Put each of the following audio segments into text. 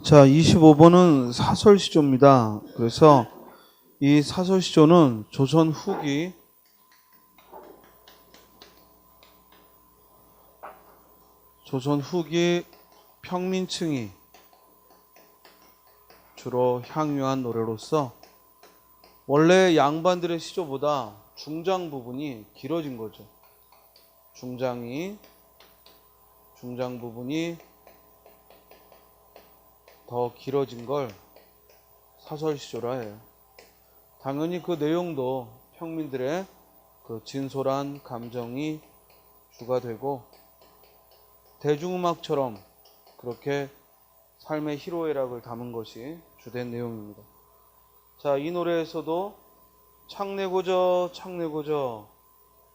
자, 25번은 사설시조입니다. 그래서 이 사설시조는 조선 후기 평민층이 주로 향유한 노래로서 원래 양반들의 시조보다 중장 부분이 길어진 거죠. 중장 부분이 더 길어진 걸 사설시조라 해요. 당연히 그 내용도 평민들의 그 진솔한 감정이 주가 되고 대중음악처럼 그렇게 삶의 희로애락을 담은 것이 주된 내용입니다. 자, 이 노래에서도 창내고저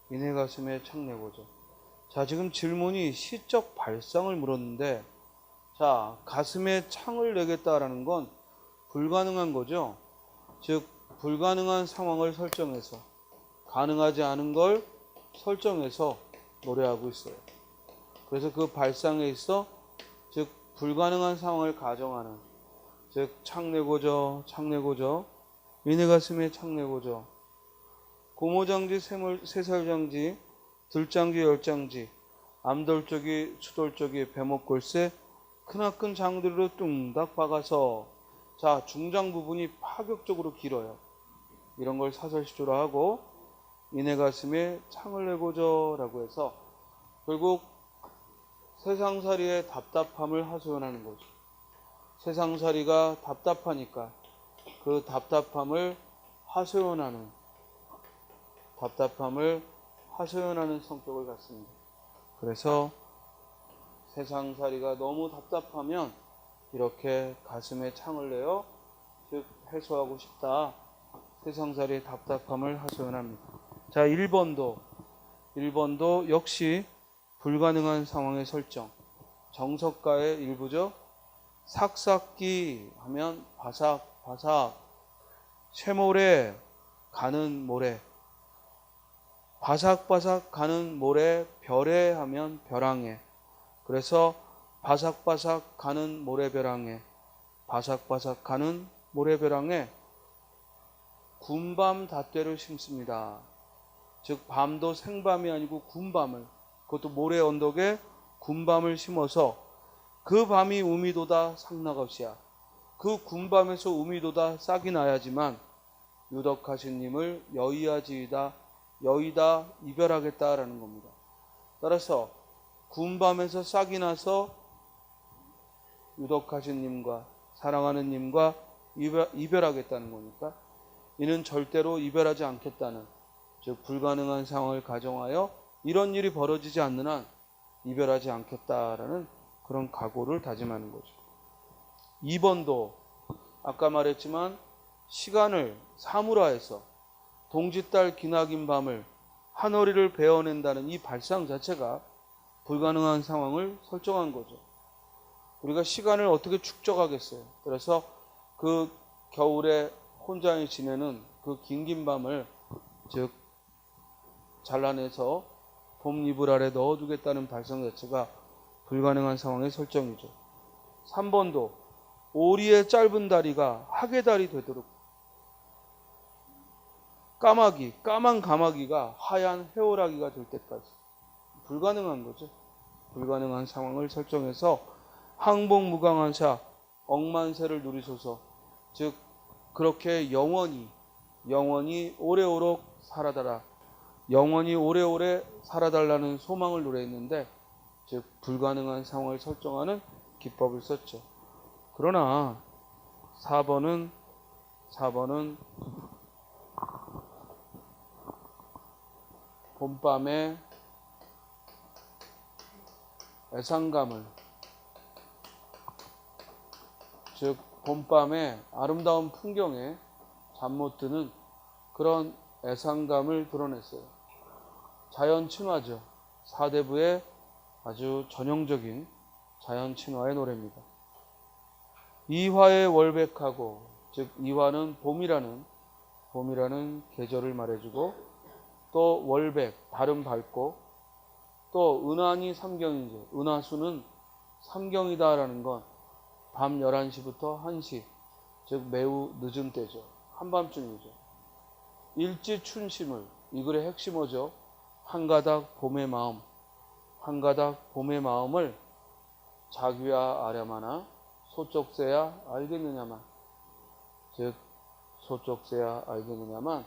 이내 가슴에 창내고저. 자, 지금 질문이 시적 발상을 물었는데, 자, 가슴에 창을 내겠다라는 건 불가능한 거죠. 즉 불가능한 상황을 설정해서 가능하지 않은 걸 설정해서 노래하고 있어요. 그래서 그 발상에 있어 즉 불가능한 상황을 가정하는, 즉 창내고저 이내 가슴에 창내고저 고모장지 세살장지 들장지 열장지 암돌적이 수돌적이 배목골세 크나큰 장들로 뚱닥 박아서. 자, 중장 부분이 파격적으로 길어요. 이런 걸 사설시조라 하고 이내 가슴에 창을 내고저 라고 해서 결국 세상살이의 답답함을 하소연하는 거죠. 세상살이가 답답하니까 그 답답함을 하소연하는 성격을 갖습니다. 그래서 세상살이가 너무 답답하면 이렇게 가슴에 창을 내어 즉 해소하고 싶다. 세상살이의 답답함을 하소연합니다. 자, 1번도 역시 불가능한 상황의 설정. 정석가의 일부죠. 삭삭기 하면 바삭바삭, 쇠모래 가는 모래, 바삭바삭 가는 모래, 벼래 하면 벼랑에. 그래서 바삭바삭 가는 모래벼랑에, 바삭바삭 가는 모래벼랑에 군밤 닷대를 심습니다. 즉 밤도 생밤이 아니고 군밤을, 그것도 모래 언덕에 군밤을 심어서 그 밤이 우미도다 상나것이야. 그 군밤에서 우미도다 싹이 나야지만 유덕하신 님을 여의다 이별하겠다라는 겁니다. 따라서 군밤에서 싹이 나서 유덕하신 님과 사랑하는 님과 이별하겠다는 거니까 이는 절대로 이별하지 않겠다는, 즉 불가능한 상황을 가정하여 이런 일이 벌어지지 않는 한 이별하지 않겠다라는 그런 각오를 다짐하는 거죠. 2번도 아까 말했지만 시간을 사물화해서 동짓달 기나긴 밤을 한허리를 베어낸다는 이 발상 자체가 불가능한 상황을 설정한 거죠. 우리가 시간을 어떻게 축적하겠어요. 그래서 그 겨울에 혼자 지내는 그 긴긴 밤을 즉 잘라내서 봄 이불 아래 넣어두겠다는 발상 자체가 불가능한 상황의 설정이죠. 3번도 오리의 짧은 다리가 하계다리 되도록 까만 가마귀가 하얀 해오라기가 될 때까지. 불가능한 거죠. 불가능한 상황을 설정해서 항복무강한샤 억만세를 누리소서. 즉 그렇게 영원히 오래오록 살아달라, 영원히 오래오래 살아달라는 소망을 노래했는데 즉 불가능한 상황을 설정하는 기법을 썼죠. 그러나 4번은 봄밤에 애상감을, 즉 봄밤에 아름다운 풍경에 잠 못 드는 그런 애상감을 드러냈어요. 자연 친화죠. 사대부의 아주 전형적인 자연 친화의 노래입니다. 이화에 월백하고, 즉 이화는 봄이라는 계절을 말해주고, 또 월백 달은 밝고, 또 은하니 삼경이죠. 은하수는 삼경이다라는 건 밤 11시부터 1시, 즉 매우 늦은 때죠. 한밤중이죠. 일지춘심을, 이 글의 핵심 어죠. 한 가닥 봄의 마음, 한 가닥 봄의 마음을 자기야 아려마나 소쩍새야 알겠느냐만, 즉 소쩍새야 알겠느냐만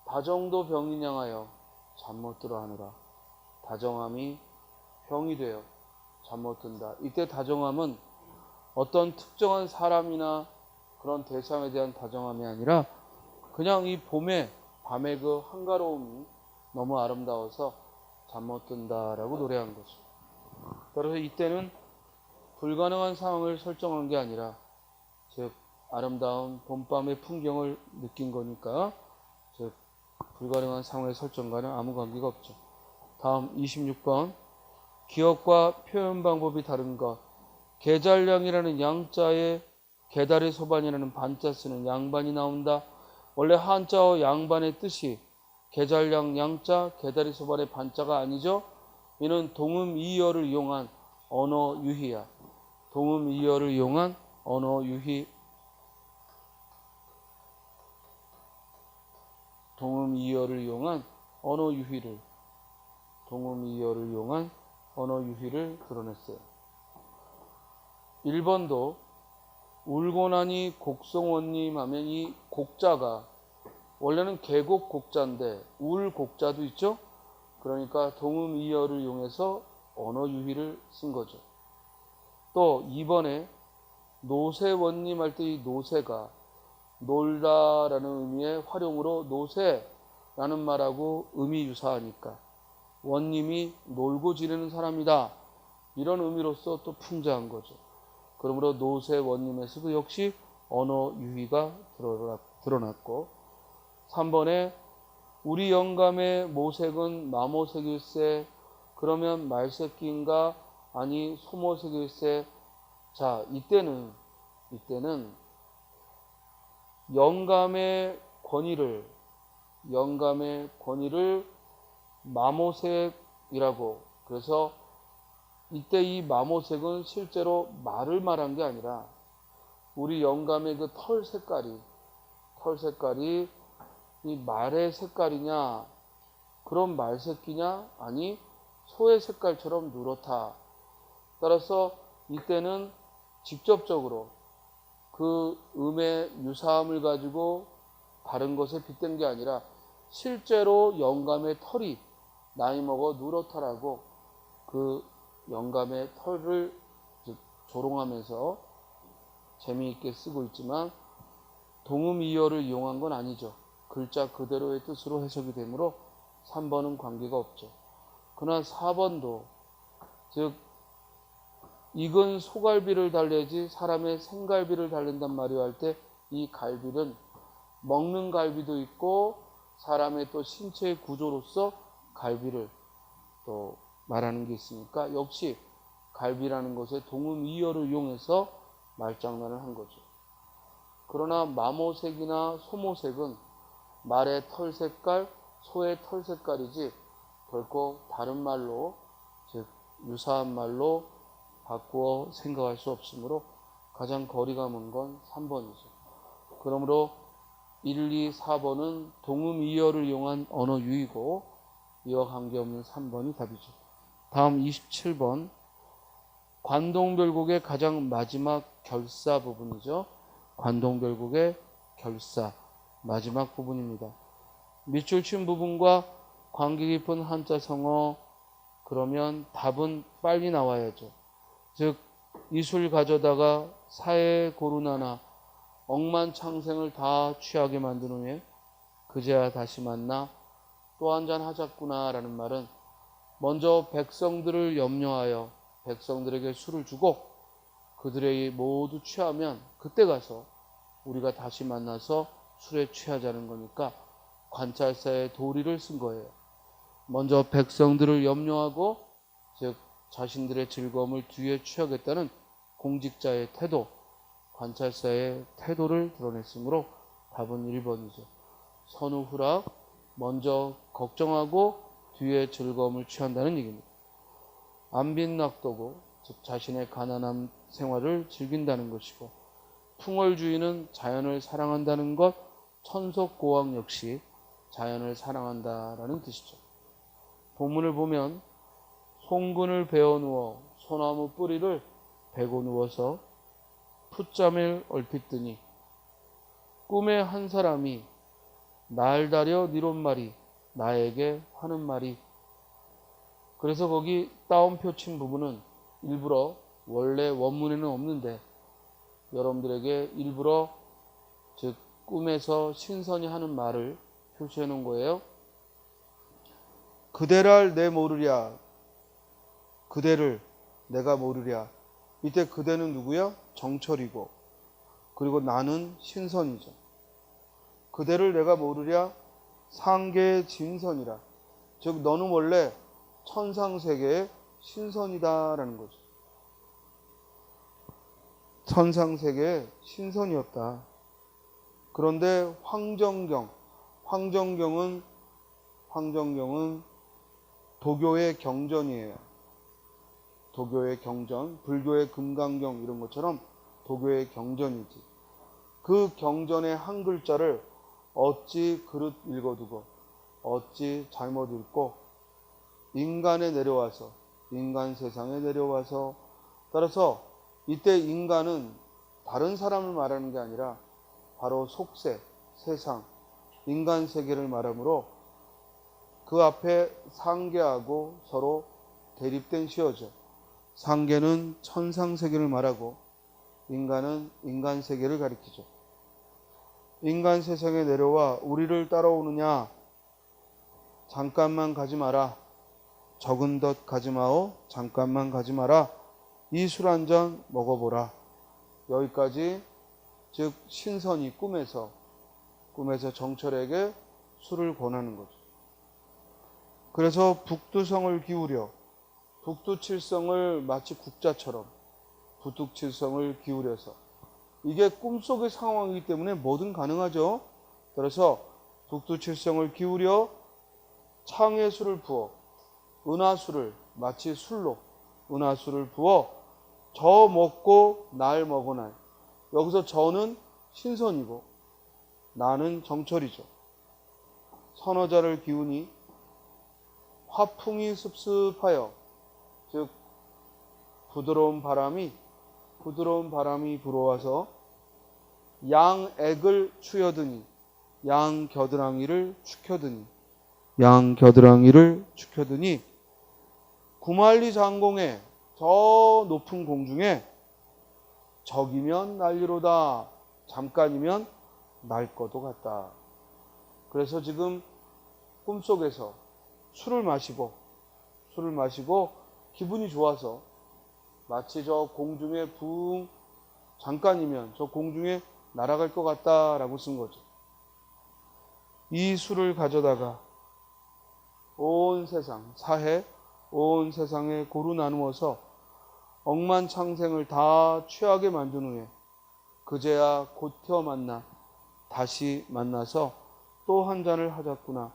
다정도 병인 향하여 잠 못 들어 하느라. 다정함이 병이 되어 잠 못 든다. 이때 다정함은 어떤 특정한 사람이나 그런 대상에 대한 다정함이 아니라 그냥 이 밤의 그 한가로움이 너무 아름다워서 잠 못 든다라고 노래한 거죠. 따라서 이때는 불가능한 상황을 설정한 게 아니라, 즉 아름다운 봄밤의 풍경을 느낀 거니까, 즉 불가능한 상황의 설정과는 아무 관계가 없죠. 다음 26번. 기억과 표현 방법이 다른 것. 계잘량이라는 양자에 계달의 소반이라는 반자 쓰는 양반이 나온다. 원래 한자어 양반의 뜻이 계잘량 양자, 계달의 소반의 반자가 아니죠. 이는 동음이어를 이용한 언어 유희야. 동음이어를 이용한 언어 유희. 동음이어를 이용한 언어 유희를 드러냈어요. 1번도 울고 나니 곡성원님 하면 이 곡자가 원래는 계곡 곡자인데 울 곡자도 있죠. 그러니까 동음이어를 이용해서 언어 유희를 쓴 거죠. 또 2번에 노세원님 할 때 이 노세가 놀다라는 의미의 활용으로 노세라는 말하고 의미 유사하니까 원님이 놀고 지내는 사람이다, 이런 의미로서 또 풍자한 거죠. 그러므로 노세원님에서도 역시 언어 유희가 드러났고, 3번에 우리 영감의 모색은 마모색일세. 그러면 말새끼인가 아니 소모색일세. 자, 이때는 영감의 권위를 마모색이라고, 그래서 이때 이 마모색은 실제로 말을 말한 게 아니라 우리 영감의 그 털 색깔이 이 말의 색깔이냐, 그런 말새끼냐, 아니 소의 색깔처럼 누렇다. 따라서 이때는 직접적으로 그 음의 유사함을 가지고 다른 것에 빗댄 게 아니라 실제로 영감의 털이 나이 먹어 누렇다라고 그 영감의 털을 조롱하면서 재미있게 쓰고 있지만 동음이어를 이용한 건 아니죠. 글자 그대로의 뜻으로 해석이 되므로 3번은 관계가 없죠. 그러나 4번도, 즉 익은 소갈비를 달래지 사람의 생갈비를 달랜단 말이오 할 때 이 갈비는 먹는 갈비도 있고 사람의 또 신체의 구조로서 갈비를 또 말하는 게 있으니까 역시 갈비라는 것에 동음이어를 이용해서 말장난을 한 거죠. 그러나 마모색이나 소모색은 말의 털 색깔, 소의 털 색깔이지 결코 다른 말로, 즉 유사한 말로 바꾸어 생각할 수 없으므로 가장 거리가 먼 건 3번이죠. 그러므로 1, 2, 4번은 동음이어를 이용한 언어 유희고 이와 관계없는 3번이 답이죠. 다음 27번. 관동별곡의 가장 마지막 결사 부분이죠. 관동별곡의 결사 마지막 부분입니다. 밑줄 친 부분과 관계 깊은 한자 성어, 그러면 답은 빨리 나와야죠. 즉 이술 가져다가 사해 고르나나 억만창생을 다 취하게 만든 후에 그제야 다시 만나 또 한잔 하자꾸나 라는 말은 먼저 백성들을 염려하여 백성들에게 술을 주고 그들이 모두 취하면 그때 가서 우리가 다시 만나서 술에 취하자는 거니까 관찰사의 도리를 쓴 거예요. 먼저 백성들을 염려하고, 즉 자신들의 즐거움을 뒤에 취하겠다는 공직자의 태도, 관찰사의 태도를 드러냈으므로 답은 1번이죠. 선우후락, 먼저 걱정하고 뒤에 즐거움을 취한다는 얘기입니다. 안빈낙도고 즉 자신의 가난한 생활을 즐긴다는 것이고, 풍월주의는 자연을 사랑한다는 것, 천석고왕 역시 자연을 사랑한다라는 뜻이죠. 본문을 보면 송근을 베어 누워 소나무 뿌리를 베고 누워서 풋잠을 얼핏드니 꿈에 한 사람이 날다려 니롯말이 나에게 하는 말이. 그래서 거기 따옴표 친 부분은 일부러 원래 원문에는 없는데 여러분들에게 일부러 즉 꿈에서 신선이 하는 말을 표시해 놓은 거예요. 그대랄 내 모르랴. 그대를 내가 모르랴. 이때 그대는 누구야? 정철이고, 그리고 나는 신선이죠. 그대를 내가 모르랴. 상계의 진선이라. 즉 너는 원래 천상세계의 신선이다라는 거죠. 천상세계의 신선이었다. 그런데 황정경은 도교의 경전이에요. 도교의 경전, 불교의 금강경 이런 것처럼 도교의 경전이지. 그 경전의 한 글자를 어찌 그릇 읽어두고 어찌 잘못 읽고 인간에 내려와서, 인간 세상에 내려와서, 따라서 이때 인간은 다른 사람을 말하는 게 아니라 바로 속세, 세상, 인간 세계를 말하므로 그 앞에 상계하고 서로 대립된 시어죠. 상계는 천상 세계를 말하고 인간은 인간 세계를 가리키죠. 인간 세상에 내려와 우리를 따라오느냐? 잠깐만 가지 마라. 적은 덧 가지 마오. 잠깐만 가지 마라. 이 술 한 잔 먹어보라. 여기까지 즉 신선이 꿈에서 정철에게 술을 권하는 거죠. 그래서 북두성을 기울여, 북두칠성을 마치 국자처럼 북두칠성을 기울여서, 이게 꿈속의 상황이기 때문에 뭐든 가능하죠. 그래서 북두칠성을 기울여 창에 술을 부어, 은하수를 마치 술로 은하수를 부어 저 먹고 날 먹으날. 여기서 저는 신선이고 나는 정철이죠. 선어자를 기우니 화풍이 습습하여, 즉 부드러운 바람이 불어와서 양액을 추여드니, 양 겨드랑이를 축혀드니 구만리 장공에, 저 높은 공중에 적이면 난리로다. 잠깐이면 날 것도 같다. 그래서 지금 꿈속에서 술을 마시고 기분이 좋아서 마치 저 공중에 잠깐이면 저 공중에 날아갈 것 같다라고 쓴 거죠. 이 술을 가져다가 온 세상, 사해 온 세상에 고루 나누어서 억만창생을 다 취하게 만든 후에 그제야 곧혀 다시 만나서 또 한 잔을 하자꾸나.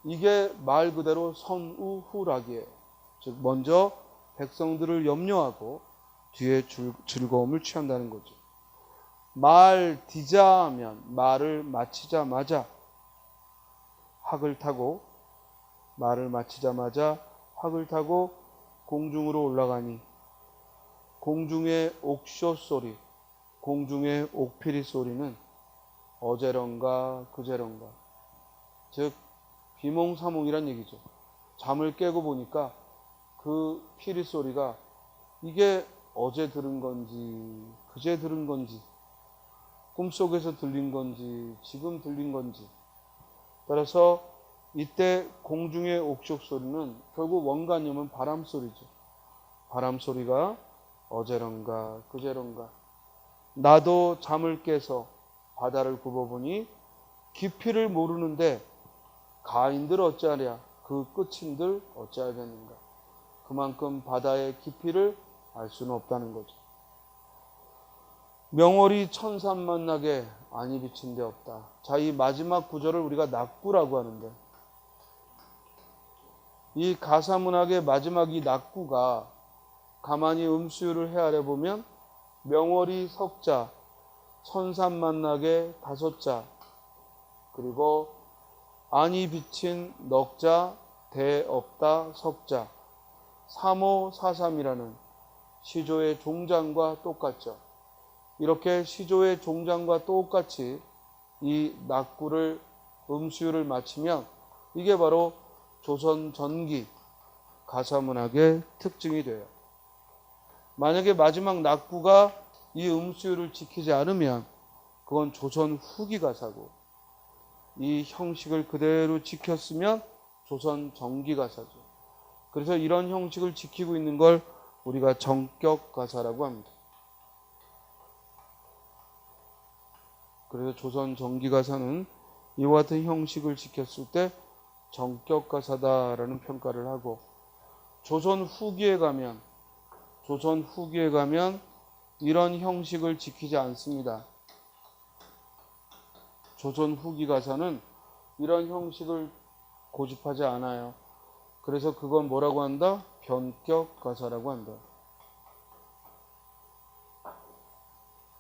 이게 말 그대로 선우후락이에요. 즉 먼저 백성들을 염려하고 뒤에 즐거움을 취한다는 거죠. 말 디자하면 말을 마치자마자 학을 타고 공중으로 올라가니 공중의 옥쇼 소리, 공중의 옥피리 소리는 어제런가 그제런가, 즉 비몽사몽이란 얘기죠. 잠을 깨고 보니까 그 피리 소리가 이게 어제 들은 건지 그제 들은 건지 꿈속에서 들린 건지 지금 들린 건지. 따라서 이때 공중의 옥쇼 소리는 결국 원관념은 바람 소리죠. 바람 소리가 어제런가 그제런가. 나도 잠을 깨서 바다를 굽어보니 깊이를 모르는데 가인들 어찌하랴, 그 끝인들 어찌하겠는가. 그만큼 바다의 깊이를 알 수는 없다는 거죠. 명월이 천산 만나게 아니 비친 데 없다. 자, 이 마지막 구절을 우리가 낙구라고 하는데, 이 가사문학의 마지막 이 낙구가 가만히 음수율을 헤아려 보면 명월이 석자, 천산만나게 다섯자, 그리고 안이 비친 넉자, 대없다 석자, 3543이라는 시조의 종장과 똑같죠. 이렇게 시조의 종장과 똑같이 이 낙구를 음수율을 맞추면 이게 바로 조선 전기 가사문학의 특징이 돼요. 만약에 마지막 낙구가 이 음수율을 지키지 않으면 그건 조선 후기 가사고, 이 형식을 그대로 지켰으면 조선 전기 가사죠. 그래서 이런 형식을 지키고 있는 걸 우리가 정격 가사라고 합니다. 그래서 조선 전기 가사는 이와 같은 형식을 지켰을 때 정격 가사다라는 평가를 하고, 조선 후기에 가면 이런 형식을 지키지 않습니다. 조선 후기 가사는 이런 형식을 고집하지 않아요. 그래서 그건 뭐라고 한다? 변격 가사라고 한다.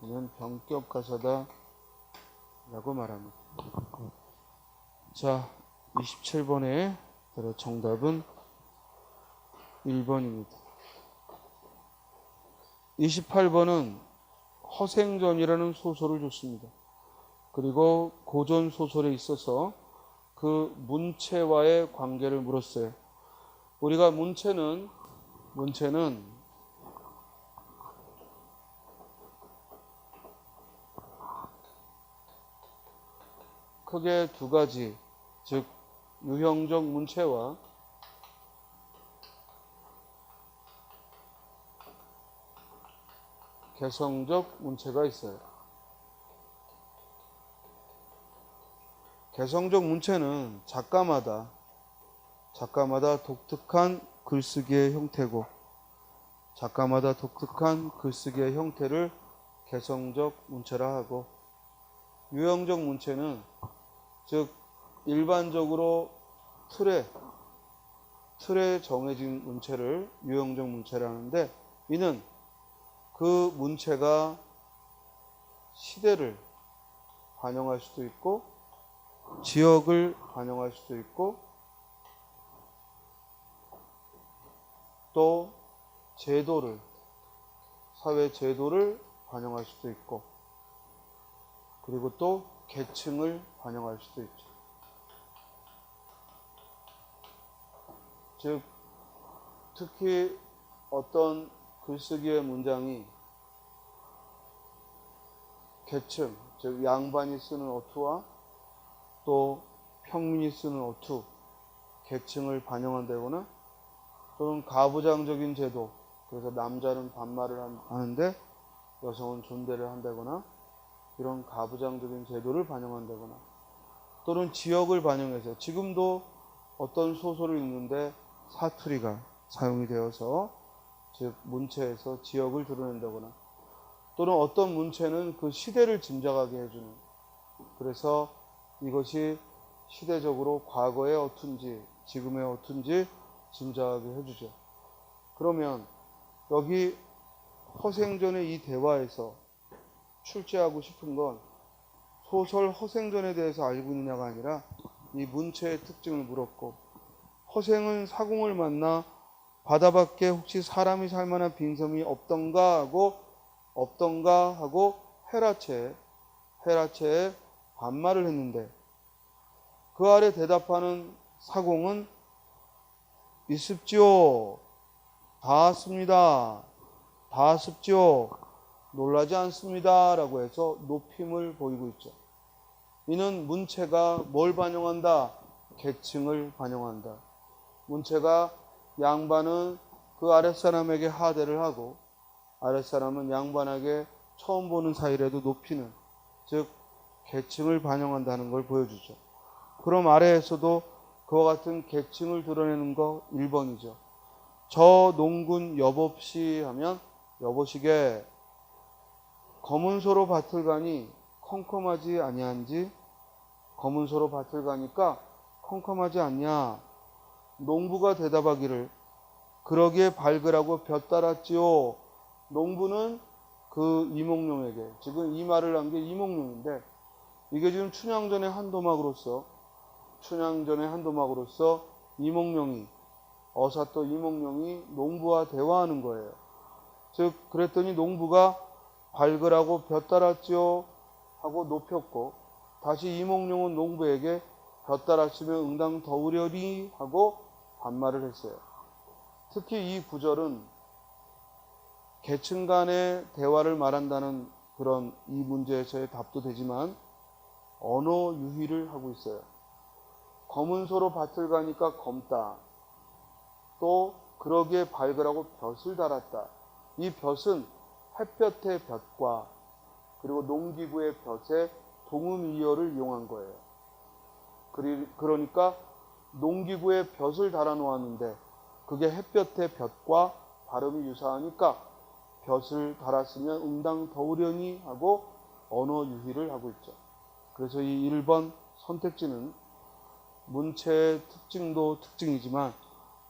이는 변격 가사다 라고 말합니다. 자, 27번의 정답은 1번입니다. 28번은 허생전이라는 소설을 줬습니다. 그리고 고전 소설에 있어서 그 문체와의 관계를 물었어요. 우리가 문체는 크게 두 가지, 즉 유형적 문체와 개성적 문체가 있어요. 개성적 문체는 작가마다 독특한 글쓰기의 형태고, 작가마다 독특한 글쓰기의 형태를 개성적 문체라 하고, 유형적 문체는 즉 일반적으로 틀에 정해진 문체를 유형적 문체라 하는데, 이는 그 문체가 시대를 반영할 수도 있고 지역을 반영할 수도 있고 또 사회 제도를 반영할 수도 있고, 그리고 또 계층을 반영할 수도 있죠. 즉 특히 어떤 글쓰기의 문장이 계층, 즉 양반이 쓰는 어투와 또 평민이 쓰는 어투, 계층을 반영한다거나, 또는 가부장적인 제도, 그래서 남자는 반말을 하는데 여성은 존대를 한다거나, 이런 가부장적인 제도를 반영한다거나, 또는 지역을 반영해서 지금도 어떤 소설을 읽는데 사투리가 사용이 되어서, 즉 문체에서 지역을 드러낸다거나, 또는 어떤 문체는 그 시대를 짐작하게 해주는, 그래서 이것이 시대적으로 과거의 어툰지 지금의 어툰지 짐작하게 해주죠. 그러면 여기 허생전의 이 대화에서 출제하고 싶은 건 소설 허생전에 대해서 알고 있느냐가 아니라 이 문체의 특징을 물었고, 허생은 사공을 만나 바다 밖에 혹시 사람이 살 만한 빈섬이 없던가 하고 헤라체에 반말을 했는데, 그 아래 대답하는 사공은 있습지요, 다 습지요, 놀라지 않습니다 라고 해서 높임을 보이고 있죠. 이는 문체가 뭘 반영한다? 계층을 반영한다. 문체가 양반은 그 아랫사람에게 하대를 하고, 아랫사람은 양반에게 처음 보는 사이라도 높이는, 즉 계층을 반영한다는 걸 보여주죠. 그럼 아래에서도 그와 같은 계층을 드러내는 거 1번이죠. 저 농군 여법시 하면 여보시게 검은소로 밭을 가니 컴컴하지 아니한지, 검은소로 밭을 가니까 컴컴하지 않냐. 농부가 대답하기를 그러기에 밝으라고 볕 달았지요. 농부는 그 이몽룡에게, 지금 이 말을 한 게 이몽룡인데, 이게 지금 춘향전의 한도막으로서 이몽룡이, 어사또 이몽룡이 농부와 대화하는 거예요. 즉 그랬더니 농부가 밝으라고 볕 달았지요 하고 높였고, 다시 이몽룡은 농부에게 볕 달았으면 응당 더우려니 하고 반말을 했어요. 특히 이 구절은 계층 간의 대화를 말한다는 그런 이 문제에서의 답도 되지만 언어 유희를 하고 있어요. 검은 소로 밭을 가니까 검다. 또 그러기에 밝으라고 볕을 달았다. 이 볕은 햇볕의 볕과 그리고 농기구의 볕에 동음이어를 이용한 거예요. 그러니까 농기구에 볕을 달아 놓았는데 그게 햇볕의 볕과 발음이 유사하니까 볕을 달았으면 응당 더우려니 하고 언어 유희를 하고 있죠. 그래서 이 1번 선택지는 문체의 특징도 특징이지만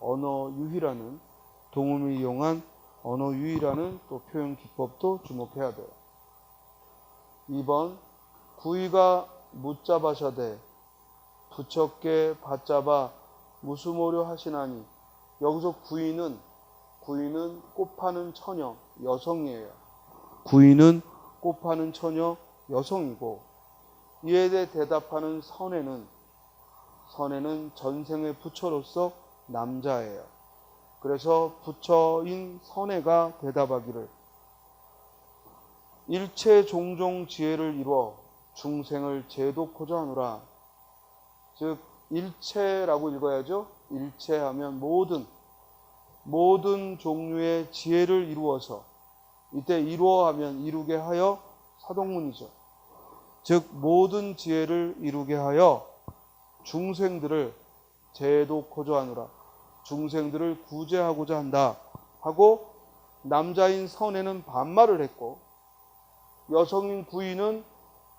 언어 유희라는, 동음을 이용한 언어 유희라는 또 표현 기법도 주목해야 돼요. 2번 구이가 묻잡아셔대 부처께 받잡아 무수모려 하시나니. 여기서 구이는 꽃 파는 처녀 여성이에요. 구이는 꽃 파는 처녀 여성이고, 이에 대해 대답하는 선에는 전생의 부처로서 남자예요. 그래서 부처인 선애가 대답하기를 일체 종종 지혜를 이루어 중생을 제도코자 하노라. 즉 일체라고 읽어야죠. 일체하면 모든 종류의 지혜를 이루어서, 이때 이루어하면 이루게 하여 사동문이죠. 즉 모든 지혜를 이루게 하여 중생들을 제도코자 하노라. 중생들을 구제하고자 한다 하고, 남자인 선에는 반말을 했고, 여성인 구이는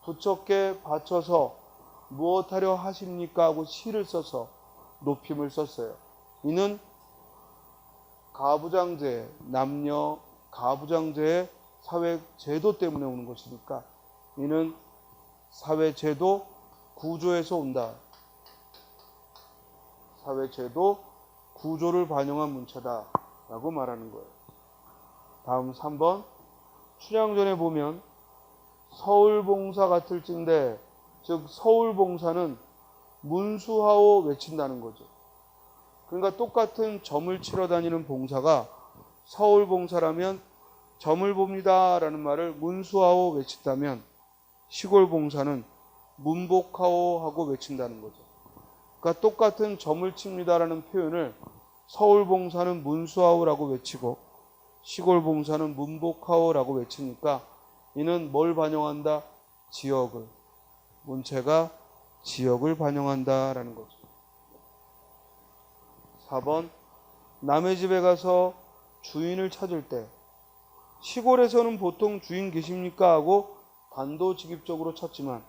부처께 바쳐서 무엇하려 하십니까 하고 시를 써서 높임을 썼어요. 이는 가부장제, 남녀 가부장제의 사회 제도 때문에 오는 것이니까, 이는 사회 제도 구조에서 온다. 사회 제도 구조를 반영한 문체다 라고 말하는 거예요. 다음 3번 춘향전에 보면 서울봉사 같을진대, 즉 서울봉사는 문수하오 외친다는 거죠. 그러니까 똑같은 점을 치러 다니는 봉사가 서울봉사라면 점을 봅니다 라는 말을 문수하오 외친다면, 시골봉사는 문복하오 하고 외친다는 거죠. 그러니까 똑같은 점을 칩니다 라는 표현을 서울봉사는 문수하오라고 외치고 시골봉사는 문복하오라고 외치니까, 이는 뭘 반영한다? 지역을. 문체가 지역을 반영한다라는 거죠. 4번 남의 집에 가서 주인을 찾을 때, 시골에서는 보통 주인 계십니까 하고 단도직입적으로 찾지만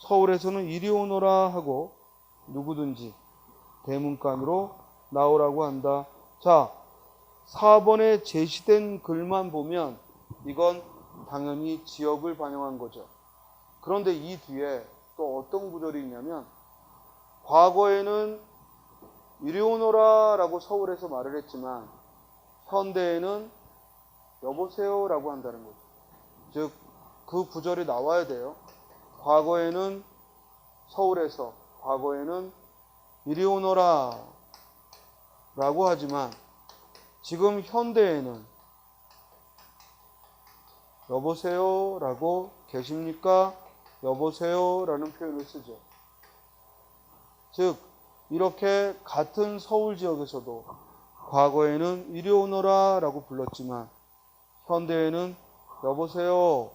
서울에서는 이리 오너라 하고 누구든지 대문간으로 나오라고 한다. 자, 4번에 제시된 글만 보면 이건 당연히 지역을 반영한 거죠. 그런데 이 뒤에 또 어떤 구절이 있냐면, 과거에는 이리 오너라 라고 서울에서 말을 했지만 현대에는 여보세요 라고 한다는 거죠. 즉 그 구절이 나와야 돼요. 과거에는 서울에서 이리 오너라 라고 하지만 지금 현대에는 여보세요 라고 계십니까? 여보세요 라는 표현을 쓰죠. 즉 이렇게 같은 서울 지역에서도 과거에는 이리 오너라 라고 불렀지만 현대에는 여보세요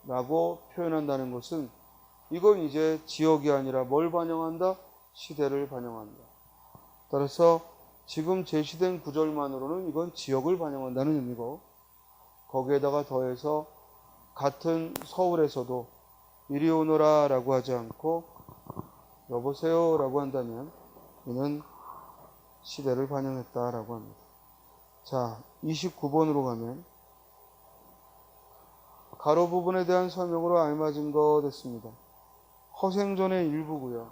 라고 표현한다는 것은, 이건 이제 지역이 아니라 뭘 반영한다? 시대를 반영한다. 따라서 지금 제시된 구절만으로는 이건 지역을 반영한다는 의미고, 거기에다가 더해서 같은 서울에서도 이리 오너라 라고 하지 않고 여보세요 라고 한다면 이는 시대를 반영했다라고 합니다. 자, 29번으로 가면 가로 부분에 대한 설명으로 알맞은 거 됐습니다. 허생전의 일부고요.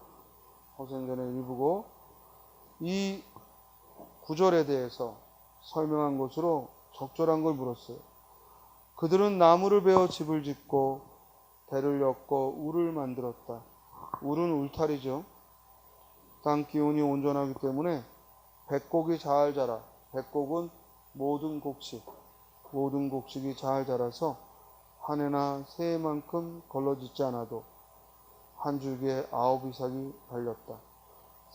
허생전의 일부고 이 구절에 대해서 설명한 것으로 적절한 걸 물었어요. 그들은 나무를 베어 집을 짓고 대를 엮고 울을 만들었다. 울은 울타리죠. 땅 기운이 온전하기 때문에 백곡이 잘 자라. 백곡은 모든 곡식이 잘 자라서 한 해나 세 해만큼 걸러지지 않아도 한 줄기에 9이삭이 달렸다.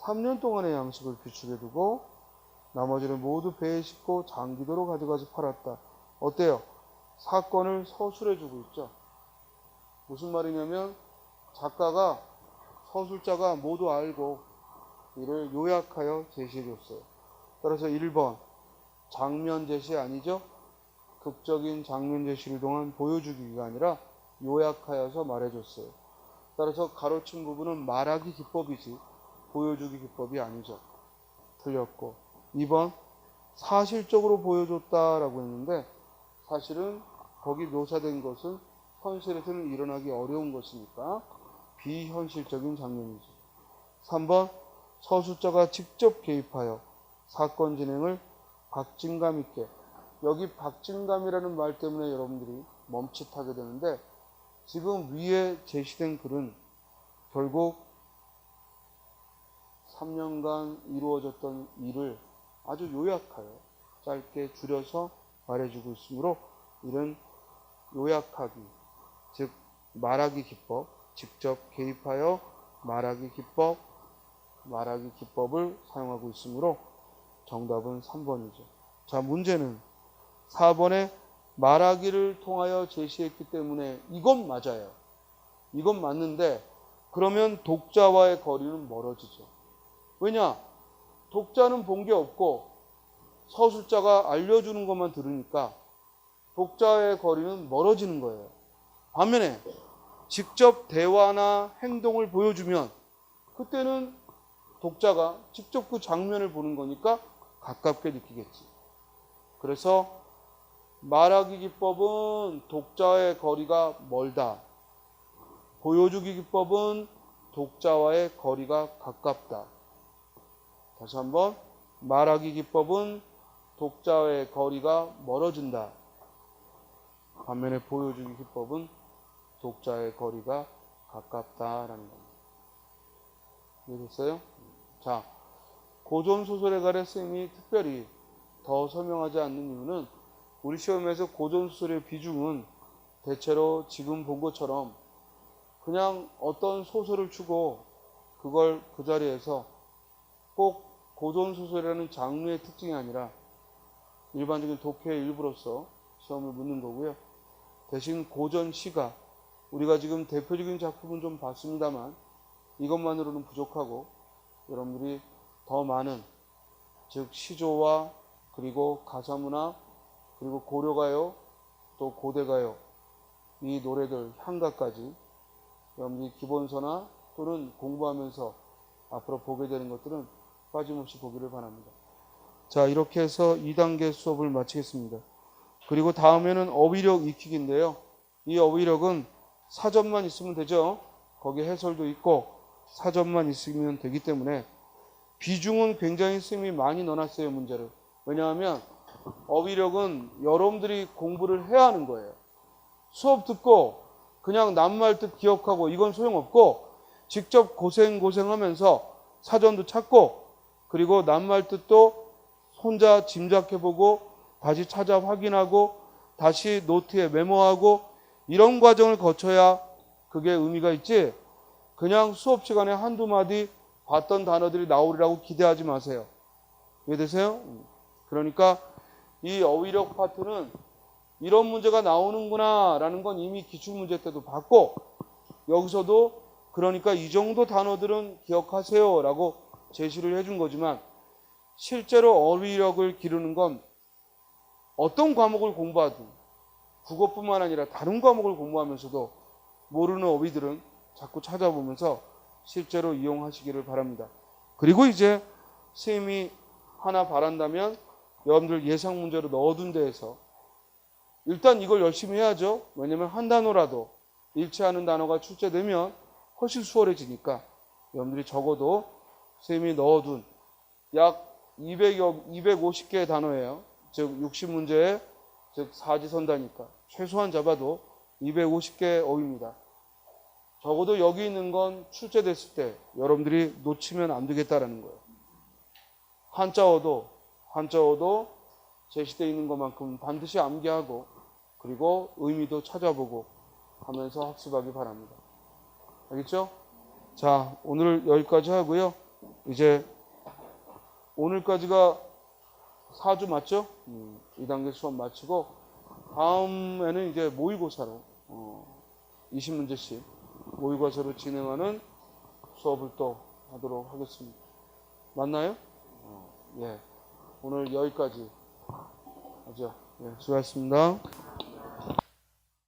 3년 동안의 양식을 비축해 두고 나머지를 모두 배에 싣고 장기도로 가져가서 팔았다. 어때요? 사건을 서술해 주고 있죠. 무슨 말이냐면 작가가 서술자가 모두 알고 이를 요약하여 제시해 줬어요. 따라서 1번 장면 제시 아니죠. 극적인 장면 제시를 동안 보여주기가 아니라 요약하여서 말해줬어요. 따라서 가로친 부분은 말하기 기법이지 보여주기 기법이 아니죠. 틀렸고 2번 사실적으로 보여줬다라고 했는데 사실은 거기 묘사된 것은 현실에서는 일어나기 어려운 것이니까 비현실적인 장면이죠. 3번 서술자가 직접 개입하여 사건 진행을 박진감 있게, 여기 박진감이라는 말 때문에 여러분들이 멈칫하게 되는데 지금 위에 제시된 글은 결국 3년간 이루어졌던 일을 아주 요약하여 짧게 줄여서 말해주고 있으므로 이런 요약하기, 즉 말하기 기법, 직접 개입하여 말하기 기법을 사용하고 있으므로 정답은 3번이죠. 자, 문제는 4번에 말하기를 통하여 제시했기 때문에 이건 맞아요. 이건 맞는데 그러면 독자와의 거리는 멀어지죠. 왜냐? 독자는 본 게 없고 서술자가 알려주는 것만 들으니까 독자의 거리는 멀어지는 거예요. 반면에 직접 대화나 행동을 보여주면 그때는 독자가 직접 그 장면을 보는 거니까 가깝게 느끼겠지. 그래서 말하기 기법은 독자의 거리가 멀다. 보여주기 기법은 독자와의 거리가 가깝다. 다시 한번 말하기 기법은 독자의 거리가 멀어진다. 반면에 보여주기 기법은 독자의 거리가 가깝다라는 겁니다. 이해됐어요? 자, 고전소설에 관해 쌤이 특별히 더 설명하지 않는 이유는 우리 시험에서 고전소설의 비중은 대체로 지금 본 것처럼 그냥 어떤 소설을 주고 그걸 그 자리에서 꼭 고전소설이라는 장르의 특징이 아니라 일반적인 독해의 일부로서 시험을 묻는 거고요. 대신 고전시가 우리가 지금 대표적인 작품은 좀 봤습니다만 이것만으로는 부족하고 여러분들이 더 많은 즉 시조와 그리고 가사문화 그리고 고려가요 또 고대가요 이 노래들 향가까지 여러분들이 기본서나 또는 공부하면서 앞으로 보게 되는 것들은 빠짐없이 보기를 바랍니다. 자, 이렇게 해서 2단계 수업을 마치겠습니다. 그리고 다음에는 어휘력 익히기인데요. 이 어휘력은 사전만 있으면 되죠. 거기에 해설도 있고 사전만 있으면 되기 때문에 비중은 굉장히 쌤이 많이 넣어놨어요. 문제를. 왜냐하면 어휘력은 여러분들이 공부를 해야 하는 거예요. 수업 듣고 그냥 낱말 뜻 기억하고 이건 소용없고 직접 고생하면서 사전도 찾고 그리고 낱말 뜻도 혼자 짐작해보고 다시 찾아 확인하고 다시 노트에 메모하고 이런 과정을 거쳐야 그게 의미가 있지 그냥 수업 시간에 한두 마디 봤던 단어들이 나오리라고 기대하지 마세요. 이해되세요? 그러니까 이 어휘력 파트는 이런 문제가 나오는구나 라는 건 이미 기출문제 때도 봤고 여기서도 그러니까 이 정도 단어들은 기억하세요 라고 제시를 해준 거지만 실제로 어휘력을 기르는 건 어떤 과목을 공부하든 국어뿐만 아니라 다른 과목을 공부하면서도 모르는 어휘들은 자꾸 찾아보면서 실제로 이용하시기를 바랍니다. 그리고 이제 쌤이 하나 바란다면 여러분들 예상 문제로 넣어둔 데에서 일단 이걸 열심히 해야죠. 왜냐면 한 단어라도 일치하는 단어가 출제되면 훨씬 수월해지니까 여러분들이 적어도 선생님이 넣어둔 약 250개의 단어예요. 즉 60문제에 즉 사지선다니까 최소한 잡아도 250개의 어휘입니다. 적어도 여기 있는 건 출제됐을 때 여러분들이 놓치면 안 되겠다라는 거예요. 한자어도 제시되어 있는 것만큼 반드시 암기하고 그리고 의미도 찾아보고 하면서 학습하기 바랍니다. 알겠죠? 자, 오늘 여기까지 하고요. 이제 오늘까지가 4주 맞죠? 2단계 수업 마치고 다음에는 이제 모의고사로 20문제씩 모의고사로 진행하는 수업을 또 하도록 하겠습니다. 맞나요? 예. 오늘 여기까지 하죠. 예, 수고하셨습니다.